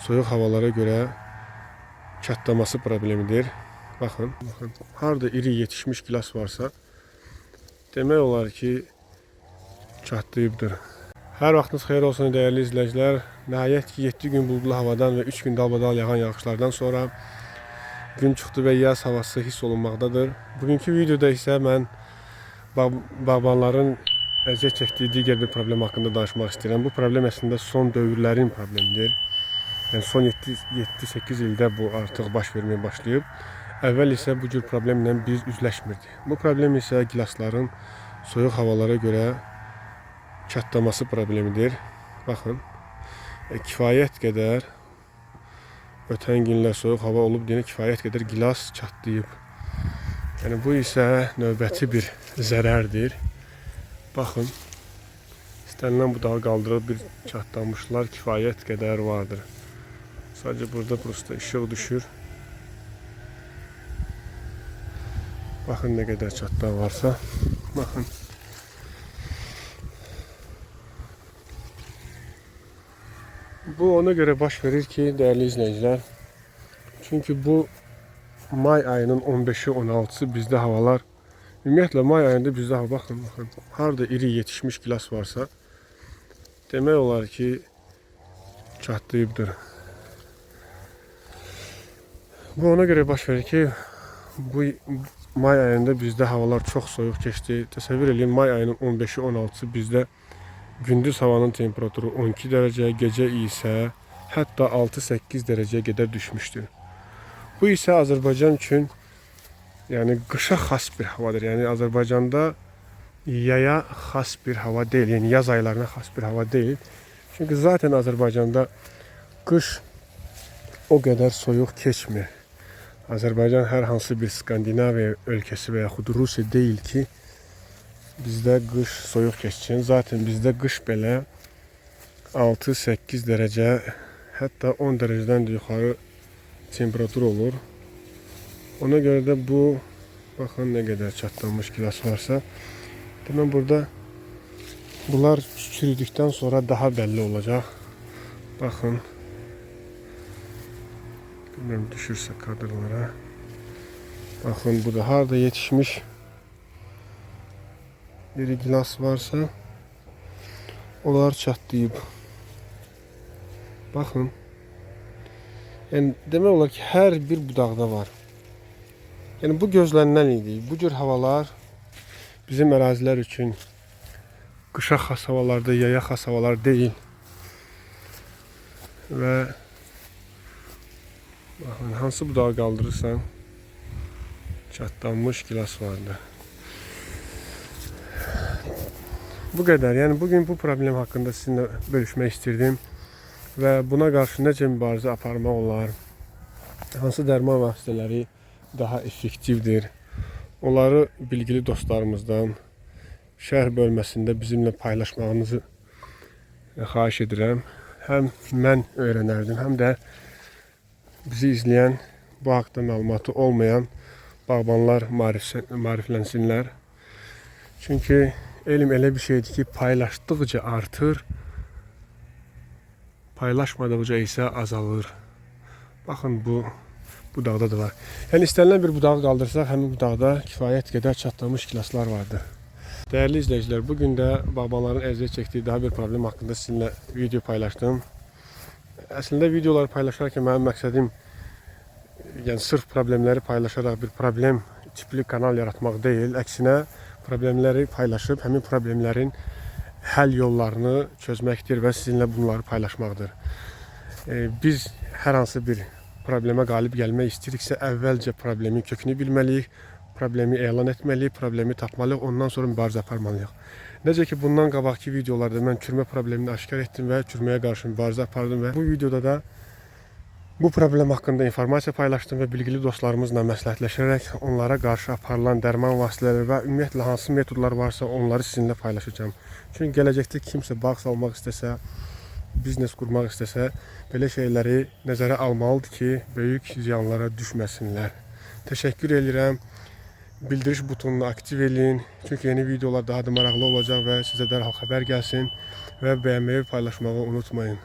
soyuq havalara görə çatlaması problemidir. Baxın, harda iri yetişmiş gilas varsa demək olar ki çatlayıbdır. Hər vaxtınız xeyir olsun dəyərli izləyicilər. Nəhayət ki 7 gün buludlu havadan və 3 gün dalbadal yağan yağışlardan sonra gün çıxdı və yaz havası hiss olunmaqdadır. Bugünkü videoda isə mən bağbanların əziyyət çəkdiyi digər bir problem haqqında danışmaq istəyirəm. Bu problem əslində son dövrlərin problemidir. Yəni son 7-8 ildə bu artıq baş verməyə başlayıb. Əvvəl isə bu cür problemlə biz üzləşmirdik. Bu problem isə gilasların soyuq havalara görə çatlaması problemidir. Baxın, kifayət qədər ötən günlər soyuq hava olub, yenə kifayət qədər gilas çatlayıb. Yəni bu isə növbəti bir zərərdir. Baxın, istənilən budağı qaldırıb bir çatlamışlar kifayət qədər vardır. Sadəcə burada prosta işıq düşür. Baxın nə qədər çatlaq varsa. Baxın. Bu ona görə baş verir ki, dəyərli izləyicilər. Çünki bu may ayının 15-i 16-sı bizdə havalar. Ümumiyyətlə may ayında bizdə hava baxın. Harda iri yetişmiş gilas varsa demək olar ki çatlayıbdır. Bu ona görə baş verir ki, bu may ayında bizdə havalar çox soyuq keçdi. Təsəvvür edin, may ayının 15-i 16-sı bizdə gündüz havanın temperaturu 12 dərəcə, gecə isə hətta 6-8 dərəcəyə qədər düşmüşdür. Bu isə Azərbaycan üçün yəni qışa xas bir havadır. Yəni Azərbaycanda yaya xas bir hava deyil. Yəni yaz aylarına xas bir hava deyil. Çünki zaten Azərbaycanda qış o qədər soyuq keçmir. Azərbaycan hər hansı bir Skandinaviya ölkəsi və yaxud Rusiya deyil ki, bizdə qış soyuq keçsin. Zaten bizdə qış belə 6-8 dərəcə, hətta 10 dərəcədən də yuxarı temperatur olur. Ona görə də bu, baxın nə qədər çatlanmış gilas varsa, demək burada bunlar çürüdükdən sonra daha bəlli olacaq. Baxın. Bilmem düşürsə kadrlara. Baxın, bu da harda yetişmiş bir gilas varsa onlar çatlayıb. Baxın. Yəni demək olar ki, hər bir budaqda var. Yəni bu gözlənilən idi. Bu cür havalar bizim ərazilər üçün qışa xas havalarda, yaya xas havalar deyil. Və baxın, hansı budağı qaldırırsan çatlanmış gilas vardı. Bu qədər. Yəni bugün bu problem haqqında sizinlə bölüşmək istirdim. Və buna qarşı necə mübarizə aparmaq olar? Hansı dərman vasitələri daha effektivdir? Onları bilgili dostlarımızdan şərh bölməsində bizimlə paylaşmağınızı xahiş edirəm. Həm mən öyrənərdim, həm də bizi izləyən, bu haqda məlumatı olmayan bağbanlar maariflənsinlər. Çünki elm elə bir şeydir ki, paylaşdıqca artır, paylaşmadıqca isə azalır. Baxın, bu budaqda da var. Yəni istənilən bir budağı qaldırsaq, həmin budaqda kifayət qədər çatlamış gilaslar vardır. Dəyərli izləyicilər, bugün də bağbanların əziyyət çəkdiyi daha bir problem haqqında sizinlə video paylaşdım. Əslində videoları paylaşarkən mənim məqsədim yəni sırf problemləri paylaşaraq bir problem tipli kanal yaratmaq deyil. Əksinə problemləri paylaşıb həmin problemlərin həll yollarını çözməkdir və sizinlə bunları paylaşmaqdır. Biz hər hansı bir problemə qalib gəlmək istəyiriksə, əvvəlcə problemin kökünü bilməliyik, problemi elan etməliyik, problemi tapmalıyıq, ondan sonra mübarizə aparmalıyıq. Necə ki, bundan qabaqki videolarda mən çürümə problemini aşkar etdim və çürüməyə qarşı mübarizə apardım və bu videoda da bu problem haqqında informasiya paylaşdım və bilgili dostlarımızla məsləhətləşərək onlara qarşı aparılan dərman vasitələri və ümumiyyətlə hansı metodlar varsa onları sizinlə paylaşacağım. Çünki gələcəkdə kimsə bağ salmaq istəsə, biznes qurmaq istəsə, belə şeyləri nəzərə almalıdır ki, böyük ziyanlara düşməsinlər. Təşəkkür edirəm. Bildiriş butonunu aktiv edin. Çünki yeni videolar daha da maraqlı olacaq və sizə dərhal xəbər gəlsin və bəyənməyi, paylaşmağı unutmayın.